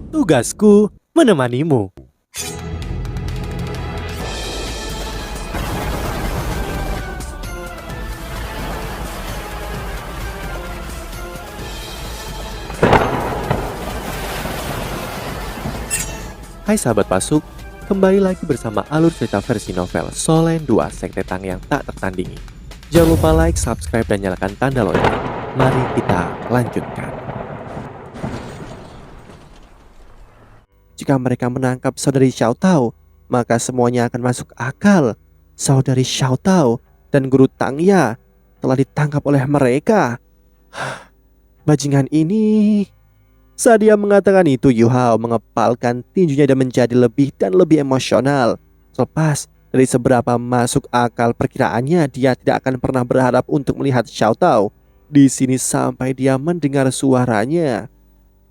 Tugasku menemanimu. Hai sahabat Pasuk, kembali lagi bersama alur cerita versi novel Solen 2 Sekte Tang yang tak tertandingi. Jangan lupa like, subscribe, dan nyalakan tanda lonceng. Mari kita lanjutkan. Jika mereka menangkap saudari Xiao Tao, maka semuanya akan masuk akal. Saudari Xiao Tao dan guru Tang Ya telah ditangkap oleh mereka. Bajingan ini. Saat dia mengatakan itu, Yu Hao mengepalkan tinjunya dan menjadi lebih dan lebih emosional. Selepas dari seberapa masuk akal perkiraannya, dia tidak akan pernah berharap untuk melihat Xiao Tao di sini sampai dia mendengar suaranya.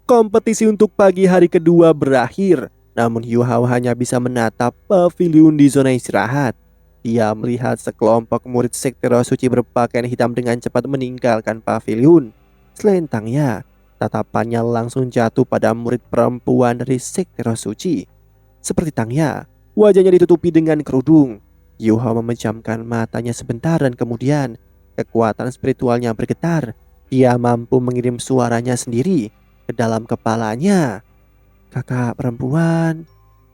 Kompetisi untuk pagi hari kedua berakhir, namun Yu Hao hanya bisa menatap paviliun di zona istirahat. Dia melihat sekelompok murid sekte Roh Suci berpakaian hitam dengan cepat meninggalkan paviliun. Selain Tang Ya, tatapannya langsung jatuh pada murid perempuan dari sekte Roh Suci. Seperti Tang Ya, wajahnya ditutupi dengan kerudung. Yu Hao memejamkan matanya sebentar dan kemudian kekuatan spiritualnya bergetar. Dia mampu mengirim suaranya sendiri ke dalam kepalanya. Kakak perempuan.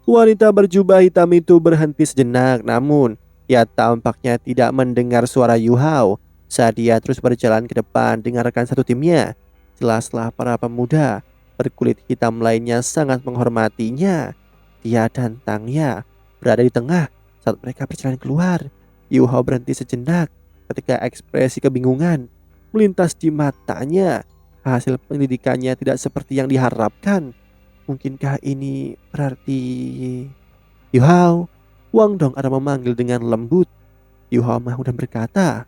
Wanita berjubah hitam itu berhenti sejenak, namun ia tampaknya tidak mendengar suara Yu Hao. Saat dia terus berjalan ke depan dengan rekan satu timnya, jelaslah para pemuda berkulit hitam lainnya sangat menghormatinya. Dia dan Tang Ya berada di tengah saat mereka berjalan keluar. Yu Hao berhenti sejenak ketika ekspresi kebingungan melintas di matanya. Hasil pendidikannya tidak seperti yang diharapkan. Mungkinkah ini berarti... Yu Hao, Wang Dong ada memanggil dengan lembut. Yu Hao dan berkata,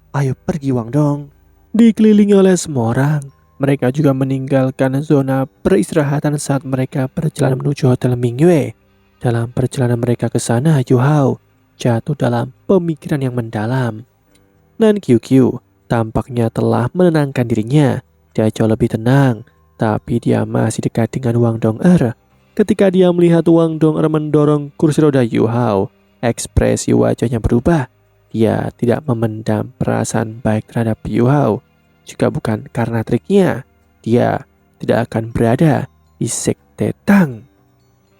"Ayo pergi Wang Dong." Dikelilingi oleh semua orang, mereka juga meninggalkan zona peristirahatan saat mereka berjalan menuju Hotel Mingyue. Dalam perjalanan mereka ke sana, Yu Hao jatuh dalam pemikiran yang mendalam. Nan QQ tampaknya telah menenangkan dirinya. Dia jauh lebih tenang, tapi dia masih dekat dengan Wang Dong-er. Ketika dia melihat Wang Dong-er mendorong kursi roda Yu Hao, ekspresi wajahnya berubah. Dia tidak memendam perasaan baik terhadap Yu Hao. Jika bukan karena triknya, dia tidak akan berada di Sekte Tang.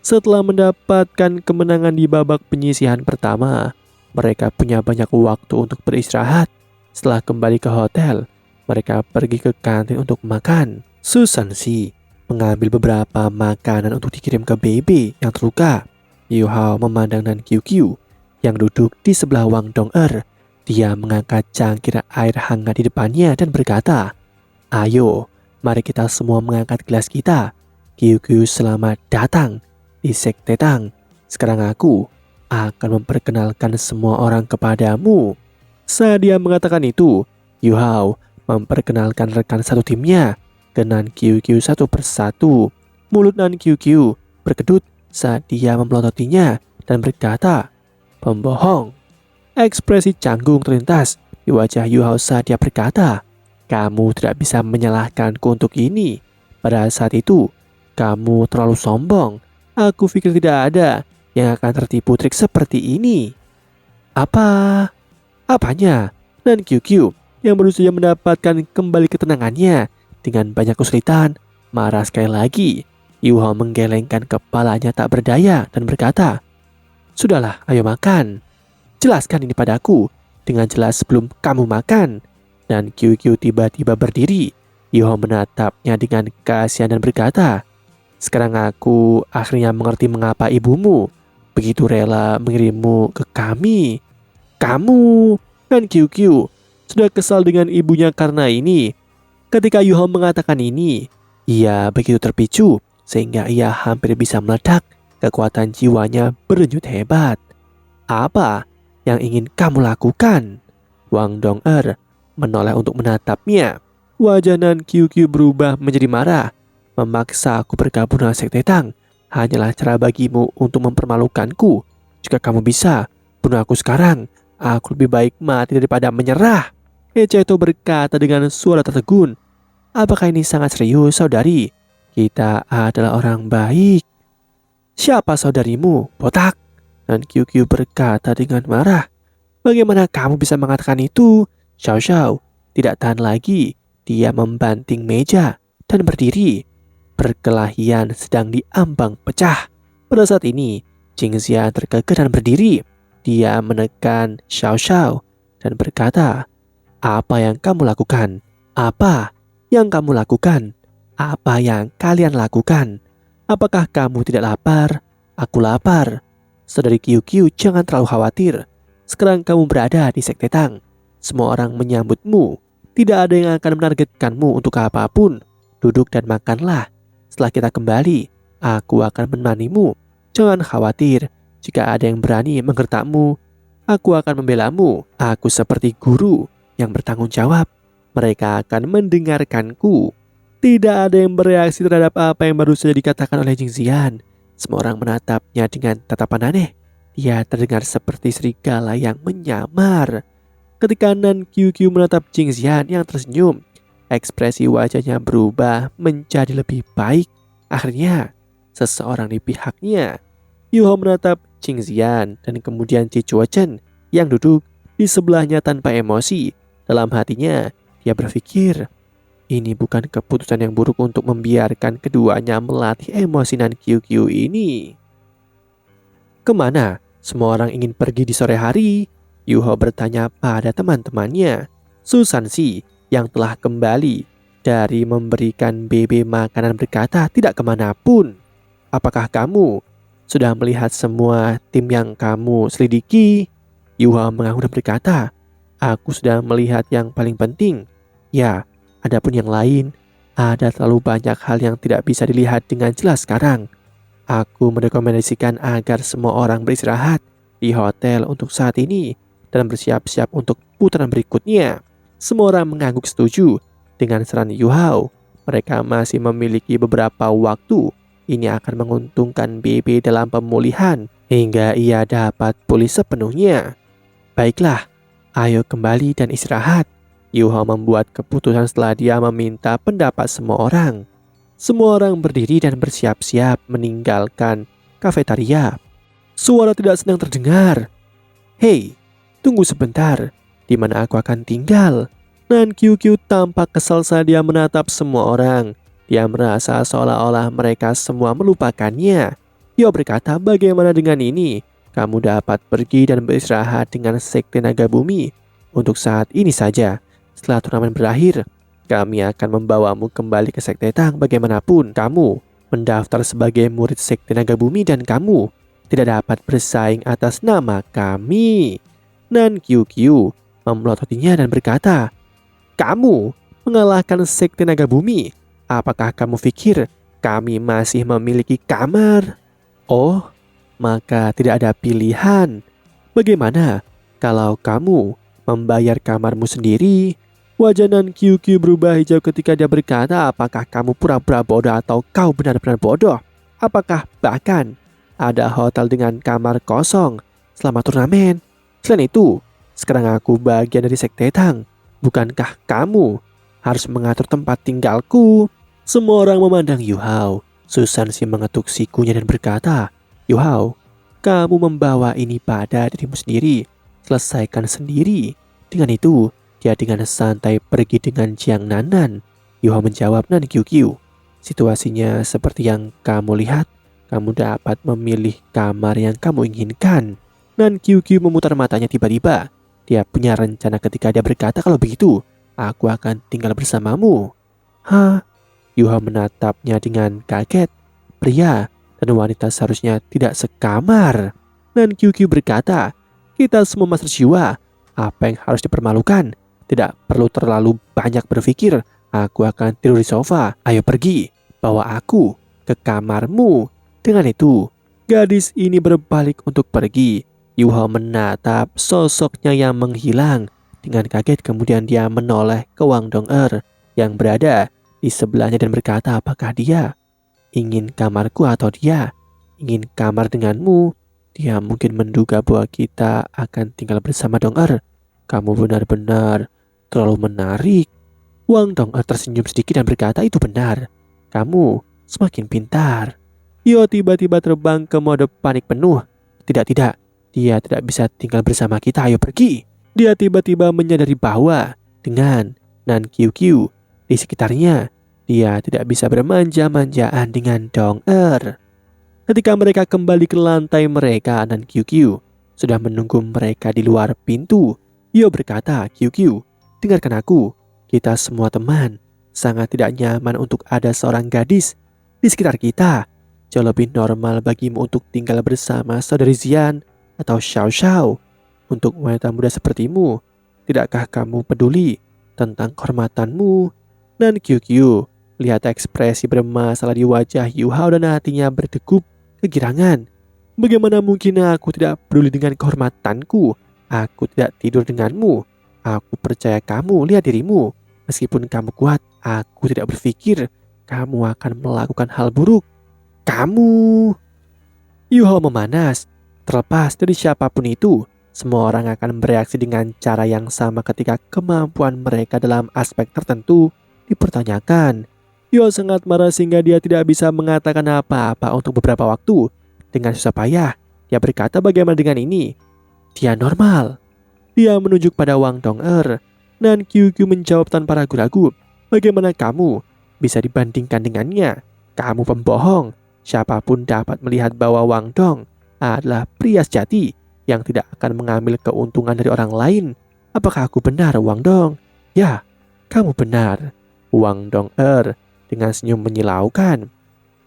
Setelah mendapatkan kemenangan di babak penyisihan pertama, mereka punya banyak waktu untuk beristirahat. Setelah kembali ke hotel, mereka pergi ke kantin untuk makan. Susan Si mengambil beberapa makanan untuk dikirim ke Baby yang terluka. Yu Hao memandang Nan QQ yang duduk di sebelah Wang Dong-er. Dia mengangkat cangkir air hangat di depannya dan berkata, "Ayo, mari kita semua mengangkat gelas kita. QQ selamat datang di Sekte Tang. Sekarang aku akan memperkenalkan semua orang kepadamu." Saat dia mengatakan itu, Yu Hao memperkenalkan rekan satu timnya ke Nan QQ satu persatu. Mulut Nan QQ berkedut saat dia memelototinya dan berkata, "Pembohong." Ekspresi canggung terlintas di wajah Yu Hao saat dia berkata, "Kamu tidak bisa menyalahkanku untuk ini. Pada saat itu, kamu terlalu sombong. Aku pikir tidak ada yang akan tertipu trik seperti ini." Apanya? Dan QQ yang baru saja mendapatkan kembali ketenangannya dengan banyak kesulitan marah sekali lagi. Yu Hao menggelengkan kepalanya tak berdaya dan berkata, "Sudahlah, ayo makan. Jelaskan ini padaku dengan jelas sebelum kamu makan." Dan QQ tiba-tiba berdiri. Yu Hao menatapnya dengan kasihan dan berkata, "Sekarang aku akhirnya mengerti mengapa ibumu begitu rela mengirimmu ke kami. Kamu." Dan QQ sudah kesal dengan ibunya karena ini. Ketika Yu Hao mengatakan ini, ia begitu terpicu sehingga ia hampir bisa meledak. Kekuatan jiwanya berdenyut hebat. "Apa yang ingin kamu lakukan?" Wang Dong-er menoleh untuk menatapnya. Wajah Nan QQ berubah menjadi marah. "Memaksa aku bergabung dengan Sekte Tang hanyalah cara bagimu untuk mempermalukanku. Jika kamu bisa bunuh aku sekarang, aku lebih baik mati daripada menyerah." Echeto berkata dengan suara tertegun. "Apakah ini sangat serius, saudari?" Kita adalah orang baik. Siapa saudarimu, botak? Dan QQ berkata dengan marah. Bagaimana kamu bisa mengatakan itu? Xiao Xiao tidak tahan lagi. Dia membanting meja dan berdiri. Perkelahian sedang diambang pecah. Pada saat ini, Jingxian terkekeh dan berdiri. Dia menekan Xiao Xiao dan berkata, "Apa yang kamu lakukan? Apa yang kamu lakukan? Apa yang kalian lakukan? Apakah kamu tidak lapar? Aku lapar. Saudari QQ, jangan terlalu khawatir. Sekarang kamu berada di Sekte Tang. Semua orang menyambutmu. Tidak ada yang akan menargetkanmu untuk apapun. Duduk dan makanlah. Setelah kita kembali, aku akan menemanimu. Jangan khawatir. Jika ada yang berani menggertakmu, aku akan membelamu. Aku seperti guru yang bertanggung jawab. Mereka akan mendengarkanku." Tidak ada yang bereaksi terhadap apa yang baru saja dikatakan oleh Jingxian. Semua orang menatapnya dengan tatapan aneh. Dia terdengar seperti serigala yang menyamar. Ketika Nan QQ menatap Jingxian yang tersenyum, ekspresi wajahnya berubah menjadi lebih baik. Akhirnya, seseorang di pihaknya, Yuho menatap Jingxian dan kemudian Chi Chuochen yang duduk di sebelahnya tanpa emosi. Dalam hatinya, dia berpikir, ini bukan keputusan yang buruk untuk membiarkan keduanya melatih emosi Nan QQ ini. Kemana semua orang ingin pergi di sore hari? Yuho bertanya pada teman-temannya. Susansi yang telah kembali dari memberikan BB makanan berkata tidak kemanapun. Apakah kamu sudah melihat semua tim yang kamu selidiki? Yuho mengangguk dan berkata, aku sudah melihat yang paling penting. Ya, adapun yang lain, ada terlalu banyak hal yang tidak bisa dilihat dengan jelas sekarang. Aku merekomendasikan agar semua orang beristirahat di hotel untuk saat ini dan bersiap-siap untuk putaran berikutnya. Semua orang mengangguk setuju dengan saran Yu Hao. Mereka masih memiliki beberapa waktu. Ini akan menguntungkan BB dalam pemulihan hingga ia dapat pulih sepenuhnya. Baiklah, ayo kembali dan istirahat. Yu Hao membuat keputusan setelah dia meminta pendapat semua orang. Semua orang berdiri dan bersiap-siap meninggalkan kafetaria. Suara tidak senang terdengar. Hei, tunggu sebentar. Di mana aku akan tinggal? Nan QQ tampak kesal saat dia menatap semua orang. Dia merasa seolah-olah mereka semua melupakannya. Dia berkata, bagaimana dengan ini? Kamu dapat pergi dan beristirahat dengan Sekte Naga Bumi untuk saat ini saja. Setelah turnamen berakhir, kami akan membawamu kembali ke Sekte Tang. Bagaimanapun, kamu mendaftar sebagai murid Sekte Naga Bumi dan kamu tidak dapat bersaing atas nama kami. Nan QQ memelototinya dan berkata, kamu mengalahkan Sekte Naga Bumi. Apakah kamu pikir kami masih memiliki kamar? Oh, maka tidak ada pilihan. Bagaimana kalau kamu membayar kamarmu sendiri? Wajah Nan QQ berubah hijau ketika dia berkata, apakah kamu pura-pura bodoh atau kau benar-benar bodoh? Apakah bahkan ada hotel dengan kamar kosong selama turnamen? Selain itu, sekarang aku bagian dari Sekte Tang. Bukankah kamu harus mengatur tempat tinggalku? Semua orang memandang Yu Hao. Susansi mengetuk sikunya dan berkata, Yu Hao, kamu membawa ini pada dirimu sendiri. Selesaikan sendiri. Dengan itu, dia dengan santai pergi dengan Jiang Nanan. Yu Hao menjawab, Nan QQ, situasinya seperti yang kamu lihat. Kamu dapat memilih kamar yang kamu inginkan. Nan QQ memutar matanya tiba-tiba. Dia punya rencana ketika dia berkata, kalau begitu, aku akan tinggal bersamamu. Hah? Yu Hao menatapnya dengan kaget. Pria dan wanita seharusnya tidak sekamar. Nan QQ berkata, kita semua master jiwa. Apa yang harus dipermalukan? Tidak perlu terlalu banyak berpikir. Aku akan tidur di sofa. Ayo pergi, bawa aku ke kamarmu. Dengan itu, gadis ini berbalik untuk pergi. Yu Hao menatap sosoknya yang menghilang. Dengan kaget kemudian dia menoleh ke Wang Dong'er yang berada di sebelahnya dan berkata, apakah dia ingin kamarku atau dia ingin kamar denganmu? Dia mungkin menduga bahwa kita akan tinggal bersama Dong'er. Kamu benar-benar terlalu menarik. Wang Dong'er tersenyum sedikit dan berkata, itu benar. Kamu semakin pintar. Yo tiba-tiba terbang ke mode panik penuh. Tidak, dia tidak bisa tinggal bersama kita, ayo pergi. Dia tiba-tiba menyadari bahwa dengan Nan QQ di sekitarnya, dia tidak bisa bermanja-manjaan dengan Dong Er. Ketika mereka kembali ke lantai mereka, Nan QQ sudah menunggu mereka di luar pintu. Yo berkata, QQ, dengarkan aku, kita semua teman. Sangat tidak nyaman untuk ada seorang gadis di sekitar kita. Jauh lebih normal bagimu untuk tinggal bersama saudari Zian atau Xiao Xiao. Untuk wanita muda sepertimu, tidakkah kamu peduli tentang kehormatanmu? Dan QQ, lihat ekspresi bermasalah di wajah Yu Hao dan hatinya berdegup kegirangan. Bagaimana mungkin aku tidak peduli dengan kehormatanku? Aku tidak tidur denganmu. Aku percaya kamu, lihat dirimu. Meskipun kamu kuat, aku tidak berpikir kamu akan melakukan hal buruk. Kamu... Yu Hao memanas. Terlepas dari siapapun itu, semua orang akan bereaksi dengan cara yang sama ketika kemampuan mereka dalam aspek tertentu dipertanyakan. Yu Hao sangat marah sehingga dia tidak bisa mengatakan apa-apa untuk beberapa waktu. Dengan susah payah, dia berkata bagaimana dengan ini? Dia normal. Dia menunjuk pada Wang Dong Er. Nan QQ menjawab tanpa ragu-ragu. Bagaimana kamu bisa dibandingkan dengannya? Kamu pembohong. Siapapun dapat melihat bahwa Wang Dong adalah pria sejati yang tidak akan mengambil keuntungan dari orang lain. Apakah aku benar, Wang Dong? Ya, kamu benar. Wang Dong Er dengan senyum menyilaukan.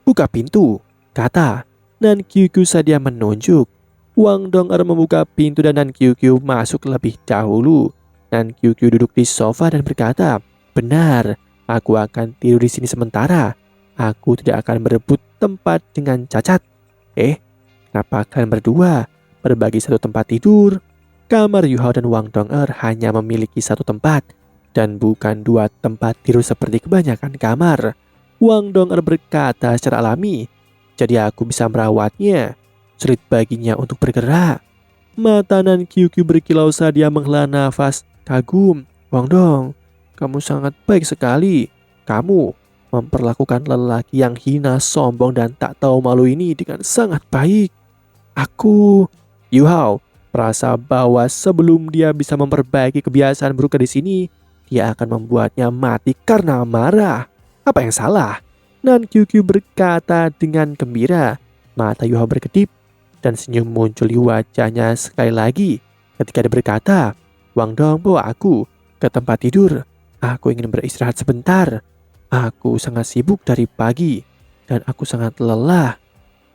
Buka pintu, kata. Nan QQ saja menunjuk. Wang Dong Er membuka pintu dan Nan QQ masuk lebih dahulu. Nan QQ duduk di sofa dan berkata, benar, aku akan tidur di sini sementara. Aku tidak akan berebut tempat dengan Cacat. Kenapa kalian berdua berbagi satu tempat tidur? Kamar Yu Hao dan Wang Dong Er hanya memiliki satu tempat dan bukan dua tempat tidur seperti kebanyakan kamar. Wang Dong Er berkata secara alami, jadi aku bisa merawatnya. Sulit baginya untuk bergerak. Mata Nan QQ berkilau saat dia menghela nafas. Kagum, Wang Dong, kamu sangat baik sekali. Kamu memperlakukan lelaki yang hina, sombong, dan tak tahu malu ini dengan sangat baik. Aku, Yu Hao, merasa bahwa sebelum dia bisa memperbaiki kebiasaan buruk di sini, dia akan membuatnya mati karena marah. Apa yang salah? Nan QQ berkata dengan gembira. Mata Yu Hao berkedip dan senyum muncul di wajahnya sekali lagi ketika dia berkata, Wang Dong, bawa aku ke tempat tidur. Aku ingin beristirahat sebentar. Aku sangat sibuk dari pagi dan aku sangat lelah.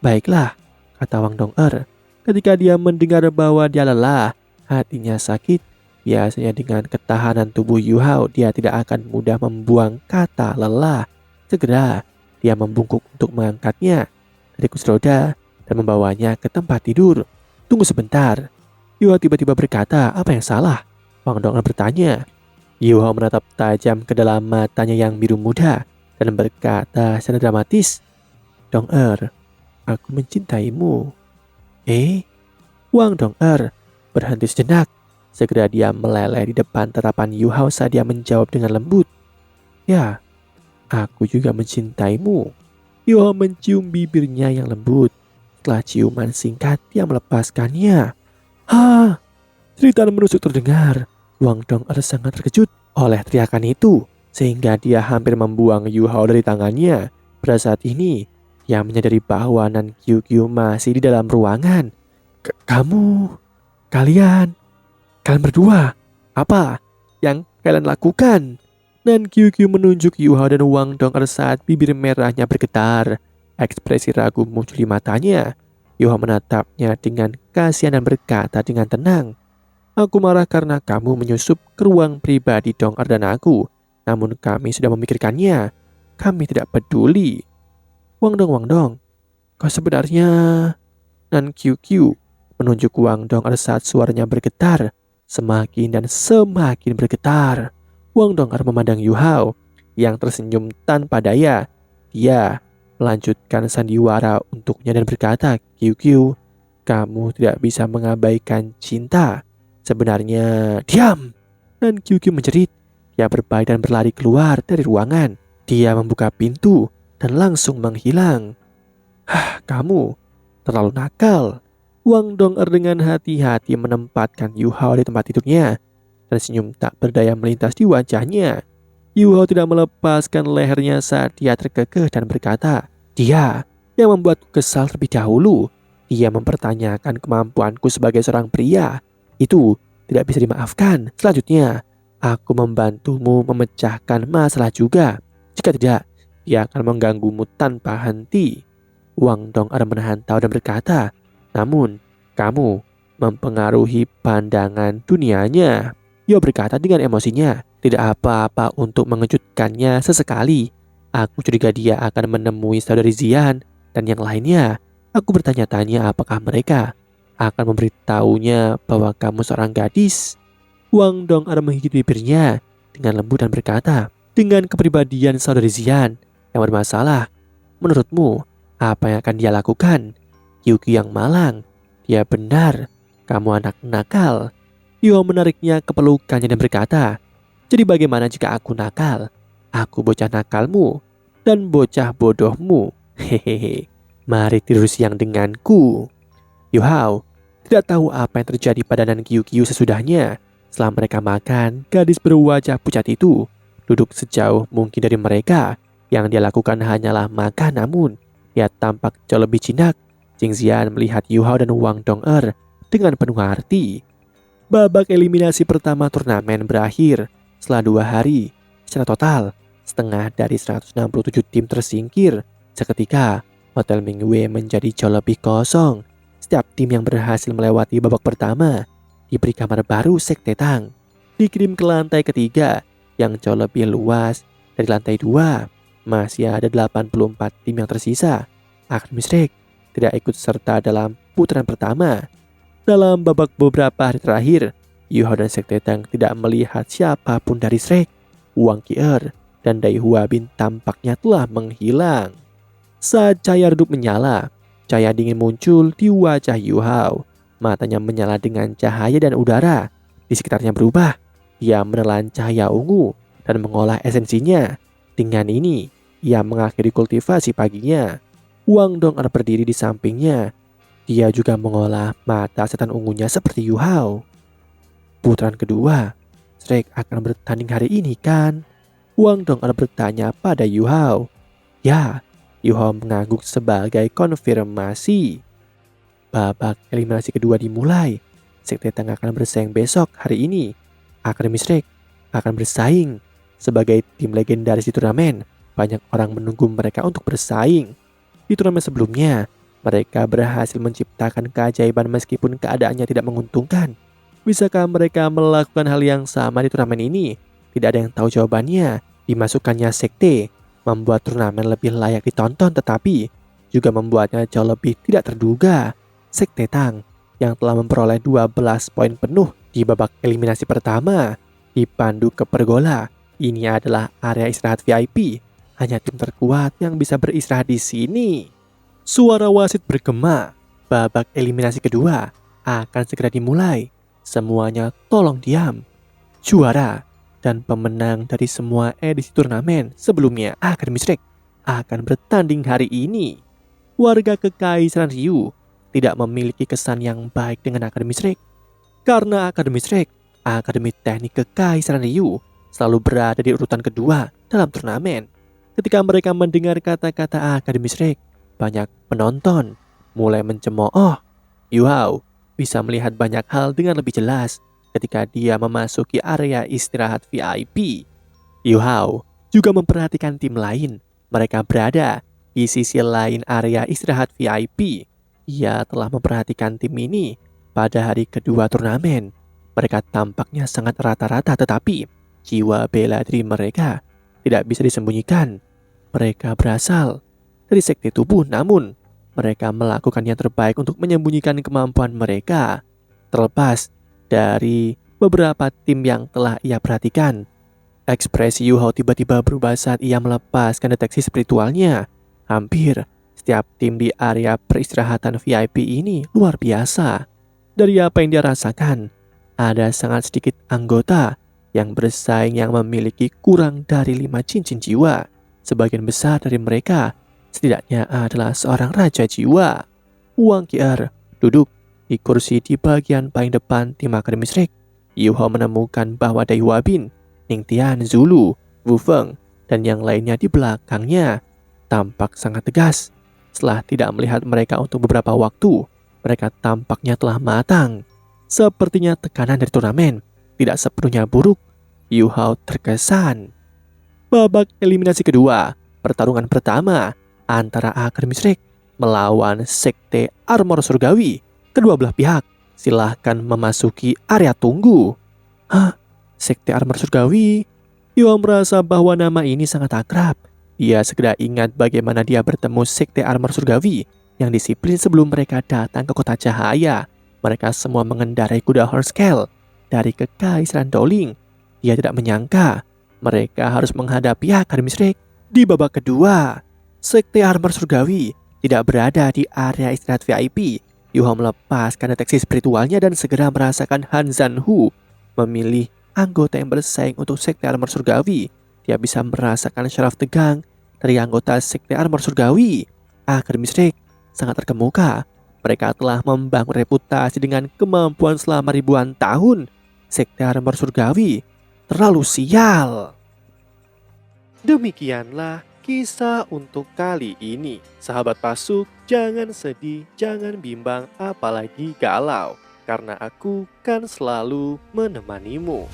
Baiklah, kata Wang Dong Er. Ketika dia mendengar bahwa dia lelah, hatinya sakit. Biasanya dengan ketahanan tubuh Yu Hao, dia tidak akan mudah membuang kata lelah. Segera, dia membungkuk untuk mengangkatnya dari kursi roda dan membawanya ke tempat tidur. Tunggu sebentar. Yu Hao tiba-tiba berkata, apa yang salah? Wang Dong Er bertanya. Yu Hao menatap tajam ke dalam matanya yang biru muda dan berkata secara dramatis, Dong Er, aku mencintaimu. Wang Dong Er berhenti sejenak. Segera dia meleleh di depan tatapan Yu Hao saat dia menjawab dengan lembut. Ya, aku juga mencintaimu. Yu Hao mencium bibirnya yang lembut. Setelah ciuman singkat, dia melepaskannya. Cerita menusuk terdengar. Wang Dong Er sangat terkejut oleh teriakan itu, sehingga dia hampir membuang Yu Hao dari tangannya. Pada saat ini, dia menyadari bahwa Nan QQ masih di dalam ruangan. Kalian berdua, apa yang kalian lakukan? Nan QQ menunjuk Yu Hao dan Wang Dong Er saat bibir merahnya bergetar. Ekspresi ragu muncul di matanya. Yu Hao menatapnya dengan kasihan dan berkata dengan tenang, aku marah karena kamu menyusup ke ruang pribadi Dong Er dan aku. Namun kami sudah memikirkannya. Kami tidak peduli. Wang Dong, kau sebenarnya... Nan QQ menunjuk Wang Dong Er saat suaranya bergetar. Semakin dan semakin bergetar. Wang Dong Er memandang Yu Hao yang tersenyum tanpa daya. Dia melanjutkan sandiwara untuknya dan berkata, QQ, kamu tidak bisa mengabaikan cinta. Sebenarnya, diam! Dan QQ menjerit. Dia berbalik dan berlari keluar dari ruangan. Dia membuka pintu dan langsung menghilang. Kamu terlalu nakal. Wang Dong'er dengan hati-hati menempatkan Yu Hao di tempat tidurnya dan senyum tak berdaya melintas di wajahnya. Yu Hao tidak melepaskan lehernya saat dia terkekeh dan berkata, "Dia yang membuatku kesal terlebih dahulu. Dia mempertanyakan kemampuanku sebagai seorang pria. Itu tidak bisa dimaafkan. Selanjutnya, aku membantumu memecahkan masalah juga. Jika tidak, dia akan mengganggumu tanpa henti." Wang Dong'er menahan tawa dan berkata, "Namun, kamu mempengaruhi pandangan dunianya." Yo berkata dengan emosinya, "Tidak apa-apa untuk mengejutkannya sesekali. Aku curiga dia akan menemui saudari Zian dan yang lainnya. Aku bertanya-tanya apakah mereka akan memberitahunya bahwa kamu seorang gadis." Wang Dong'er menggigit bibirnya dengan lembut dan berkata, "Dengan kepribadian saudari Zian yang bermasalah, menurutmu apa yang akan dia lakukan? Yuki yang malang, dia benar, kamu anak nakal." Yo menariknya ke pelukannya dan berkata, "Jadi bagaimana jika aku nakal? Aku bocah nakalmu dan bocah bodohmu. Hehehe, mari tidur siang denganku." Yu Hao tidak tahu apa yang terjadi pada Nan Qiu sesudahnya. Setelah mereka makan, gadis berwajah pucat itu duduk sejauh mungkin dari mereka. Yang dia lakukan hanyalah makan, namun dia tampak jauh lebih jinak. Jing Zian melihat Yu Hao dan Wang Dong'er dengan penuh arti. Babak eliminasi pertama turnamen berakhir. Setelah 2 hari, secara total, setengah dari 167 tim tersingkir. Seketika, Hotel Mingwei menjadi jauh lebih kosong. Setiap tim yang berhasil melewati babak pertama diberi kamar baru Sekte Tang, dikirim ke lantai ketiga yang jauh lebih luas dari lantai 2. Masih ada 84 tim yang tersisa. Akademi Shrek tidak ikut serta dalam putaran pertama. Dalam babak beberapa hari terakhir, Yu Hao dan Sekte Tang tidak melihat siapapun dari Shrek. Wang Qi'er dan Dai Hua Bin tampaknya telah menghilang. Saat cahaya redup menyala, cahaya dingin muncul di wajah Yu Hao. Matanya menyala dengan cahaya dan udara di sekitarnya berubah. Ia menelan cahaya ungu dan mengolah esensinya. Dengan ini, ia mengakhiri kultivasi paginya. Wang Dong'er berdiri di sampingnya. Dia juga mengolah mata setan ungunya seperti Yu Hao. "Putaran kedua, Shrek akan bertanding hari ini kan?" Wang Dong'er bertanya pada Yu Hao. "Ya," Yu Hao mengangguk sebagai konfirmasi. Babak eliminasi kedua dimulai. Sekte Tang akan bersaing besok hari ini. Akademi Shrek akan bersaing sebagai tim legendaris di turnamen. Banyak orang menunggu mereka untuk bersaing. Di turnamen sebelumnya, mereka berhasil menciptakan keajaiban meskipun keadaannya tidak menguntungkan. Bisakah mereka melakukan hal yang sama di turnamen ini? Tidak ada yang tahu jawabannya. Dimasukkannya sekte membuat turnamen lebih layak ditonton, tetapi juga membuatnya jauh lebih tidak terduga. Sekte Tang yang telah memperoleh 12 poin penuh di babak eliminasi pertama dipandu ke pergola. Ini adalah area istirahat VIP. Hanya tim terkuat yang bisa beristirahat di sini. Suara wasit bergema. Babak eliminasi kedua akan segera dimulai. Semuanya tolong diam. Juara dan pemenang dari semua edisi turnamen sebelumnya Akademi Shrek akan bertanding hari ini. Warga Kekaisaran Ryu tidak memiliki kesan yang baik dengan Akademi Shrek. Karena Akademi Shrek, Akademi Teknik Kekaisaran Ryu, selalu berada di urutan kedua dalam turnamen. Ketika mereka mendengar kata-kata Akademi Shrek, banyak penonton mulai mencemooh. Yu Hao bisa melihat banyak hal dengan lebih jelas ketika dia memasuki area istirahat VIP. Yu Hao juga memperhatikan tim lain. Mereka berada di sisi lain area istirahat VIP. Ia telah memperhatikan tim ini pada hari kedua turnamen. Mereka tampaknya sangat rata-rata, tetapi jiwa bela diri mereka tidak bisa disembunyikan. Mereka berasal dari sekte tubuh, namun mereka melakukan yang terbaik untuk menyembunyikan kemampuan mereka. Terlepas dari beberapa tim yang telah ia perhatikan, ekspresi Yu Hao tiba-tiba berubah saat ia melepaskan deteksi spiritualnya. Hampir setiap tim di area peristirahatan VIP ini luar biasa. Dari apa yang dia rasakan, ada sangat sedikit anggota yang bersaing yang memiliki kurang dari 5 cincin jiwa. Sebagian besar dari mereka setidaknya adalah seorang raja jiwa. Wang Qi'er duduk di kursi di bagian paling depan tim Akademi Shrek. Yu Hao menemukan bahwa Dai Huabin, Ning Tian, Zulu, Wu Feng, dan yang lainnya di belakangnya tampak sangat tegas. Setelah tidak melihat mereka untuk beberapa waktu, mereka tampaknya telah matang. Sepertinya tekanan dari turnamen tidak sepenuhnya buruk. Yu Hao terkesan. Babak eliminasi kedua, pertarungan pertama antara Akademi Shrek melawan Sekte Armor Surgawi. Kedua belah pihak silahkan memasuki area tunggu. Hah? Sekte Armor Surgawi? Yu Hao merasa bahwa nama ini sangat akrab. Dia segera ingat bagaimana dia bertemu Sekte Armor Surgawi yang disiplin sebelum mereka datang ke Kota Cahaya. Mereka semua mengendarai kuda Hornscale dari Kekaisaran Doling. Dia tidak menyangka mereka harus menghadapi Akademi Shrek di babak kedua. Sekte Armor Surgawi tidak berada di area istirahat VIP. Yu Hao melepaskan deteksi spiritualnya dan segera merasakan Han Zhanhu memilih anggota yang bersaing untuk Sekte Armor Surgawi. Dia bisa merasakan syaraf tegang dari anggota Sekte Armor Surgawi. Akademi Shrek sangat terkemuka. Mereka telah membangun reputasi dengan kemampuan selama ribuan tahun. Sekte Armor Surgawi terlalu sial. Demikianlah kisah untuk kali ini. Sahabat Pasuk, jangan sedih, jangan bimbang, apalagi galau. Karena aku kan selalu menemanimu.